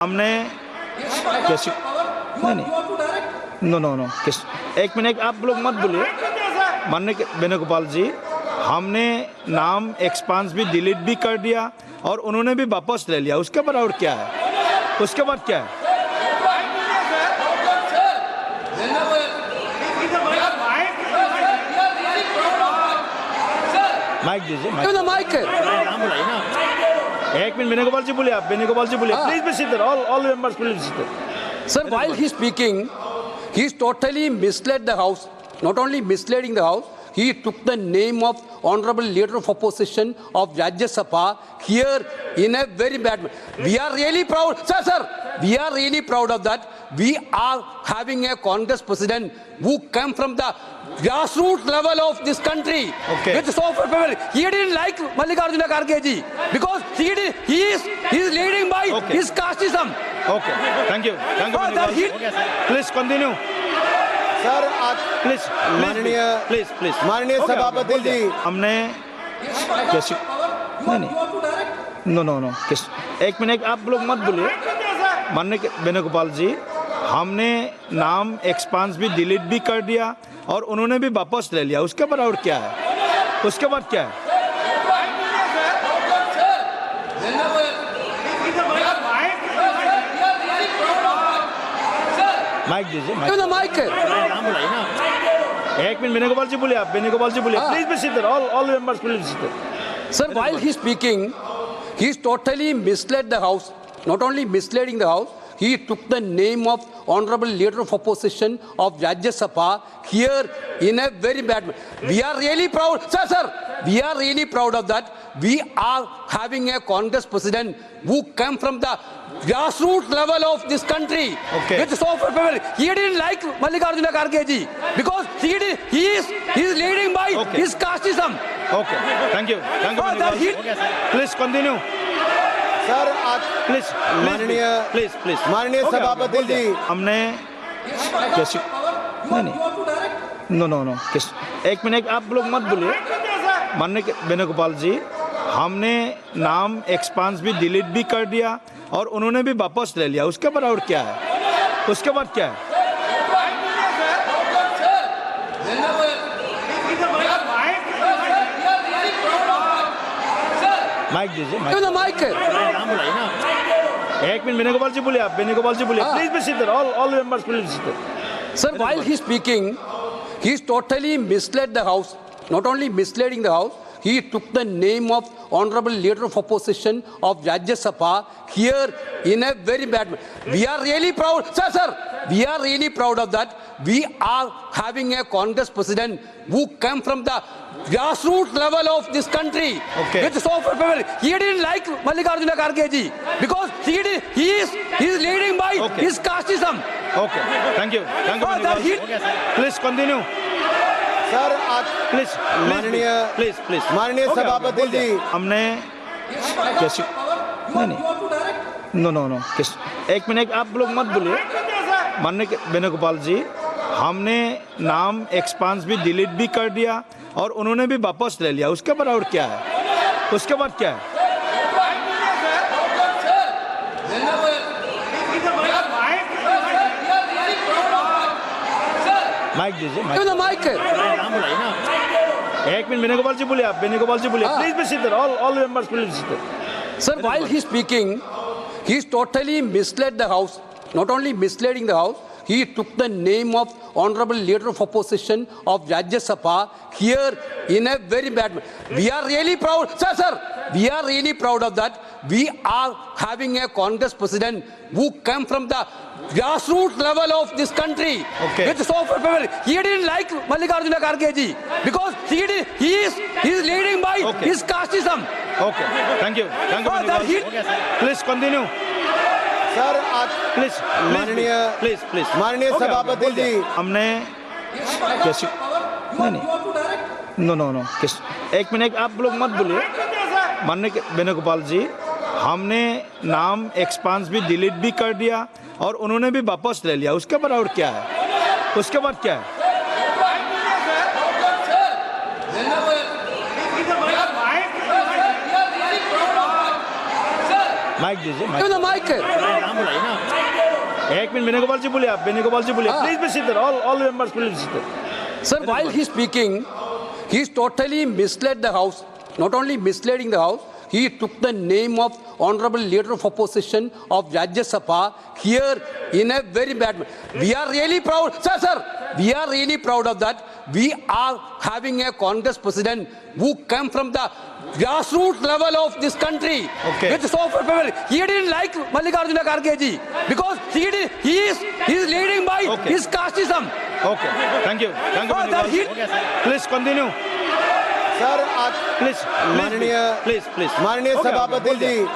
हमने कैसे नहीं नो नो नो एक मिनट आप लोग मत बोलिए माननीय वेणुगोपाल जी, हमने नाम एक्सपांस भी डिलीट भी कर दिया और उन्होंने भी वापस ले लिया। उसके बाद और क्या है? उसके बाद क्या है? माइक दीजिए, माइक एक मिनट वेणुगोपाल जी बोलिए, आप वेणुगोपाल जी बोलिए, please be sit, all members please sit. Sir, while he is speaking, he is totally misled the House. Not only misleading the House, he took the name of Honorable Leader of Opposition of Rajya Sabha here in a very bad way. We are really proud, sir, we are really proud of that. We are having a Congress president who came from the grassroots level of this country. Okay. With so much power. He didn't like Mallikarjuna Kharge ji because he is leading by his casteism. Okay, thank you Venugopal ji, please continue sir आज please please माननीय सभापति जी, हमने कैसे नहीं no no no एक minute आप लोग मत बोलिए माननीय वेणुगोपाल जी, हमने नाम एक्सपांस भी डिलीट भी कर दिया और उन्होंने भी वापस ले लिया। उसके बाद और क्या है? उसके बाद क्या है? माइक दीजिए, माइक एक मिनट वेणुगोपाल जी बोलिए, आप वेणुगोपाल जी बोलिए, please be sit, all members please sit. Sir, while he is speaking, he is totally misled the House. Not only misleading the House, he took the name of Honorable Leader of Opposition of Rajya Sabha here in a very bad way. We are really proud, sir, we are really proud of that. We are having a Congress president who came from the grassroots level of this country. Okay. With so much power. He didn't like Mallikarjuna Kharge ji because he is leading by his casteism. Okay, thank you Venugopal ji, please continue sir आज please माननीय सभापति जी, हमने कैसे नहीं no no no एक minute आप लोग मत बोलिए माननीय वेणुगोपाल जी, हमने नाम एक्सपांस भी डिलीट भी कर दिया और उन्होंने भी वापस ले लिया। उसके बाद और क्या है? उसके बाद क्या है? माइक दीजिए, माइक एक मिनट वेणुगोपाल जी बोलिए, आप वेणुगोपाल जी बोलिए, please be sit, all members please sit. Sir, while he is speaking, he is totally misled the House. Not only misleading the House, he took the name of Honorable Leader of Opposition of Rajya Sabha here in a very bad way. We are really proud, sir, we are really proud of that. We are having a Congress president who came from the grassroots level of this country. Okay. With so much power. He didn't like Mallikarjuna Kharge ji because he is leading by his casteism. Okay, thank you Venugopal ji, please continue sir आज please माननीय सभापति जी, हमने कैसे नहीं no no no एक minute आप लोग मत बोलिए माननीय वेणुगोपाल जी, हमने नाम एक्सपांस भी डिलीट भी कर दिया और उन्होंने भी वापस ले लिया। उसके बाद और क्या है? उसके बाद क्या है? माइक दीजिए, माइक एक मिनट वेणुगोपाल जी बोलिए, आप वेणुगोपाल जी बोलिए, please be sit, all members please sit. Sir, while he is speaking, he is totally misled the House. Not only misleading the House, he took the name of Honorable Leader of Opposition of Rajya Sabha here in a very bad way. We are really proud, sir, we are really proud of that. We are having a Congress president who came from the grassroots level of this country. Okay. With so much power. He didn't like Mallikarjuna Kharge ji because he is leading by his casteism. Okay, thank you Venugopal ji, please continue sir आज please माननीय सभापति जी, हमने कैसे नहीं no no no एक minute आप लोग मत बोलिए माननीय वेणुगोपाल जी, हमने नाम एक्सपांस भी डिलीट भी कर दिया और उन्होंने भी वापस ले लिया। उसके बाद और क्या है? उसके बाद क्या है? माइक दीजिए Give the mic. एक मिनट वेणुगोपाल जी बोलिए आप वेणुगोपाल जी बोलिए हाँ। Please be sit all members please sit Sir, while he's speaking, he's totally misled the House. Not only misleading the House, he took the name of Honorable Leader of Opposition of Rajya Sabha here in a very bad way. We are really proud. Sir, we are really proud of that. We are having a Congress president who came from the grassroots level of this country. Okay. With soft paper. He didn't like Mallikarjuna Kharge ji because he is leading by Okay. his casteism. Okay thank you That he- please continue sir आज please माननीय please माननीय सभापति जी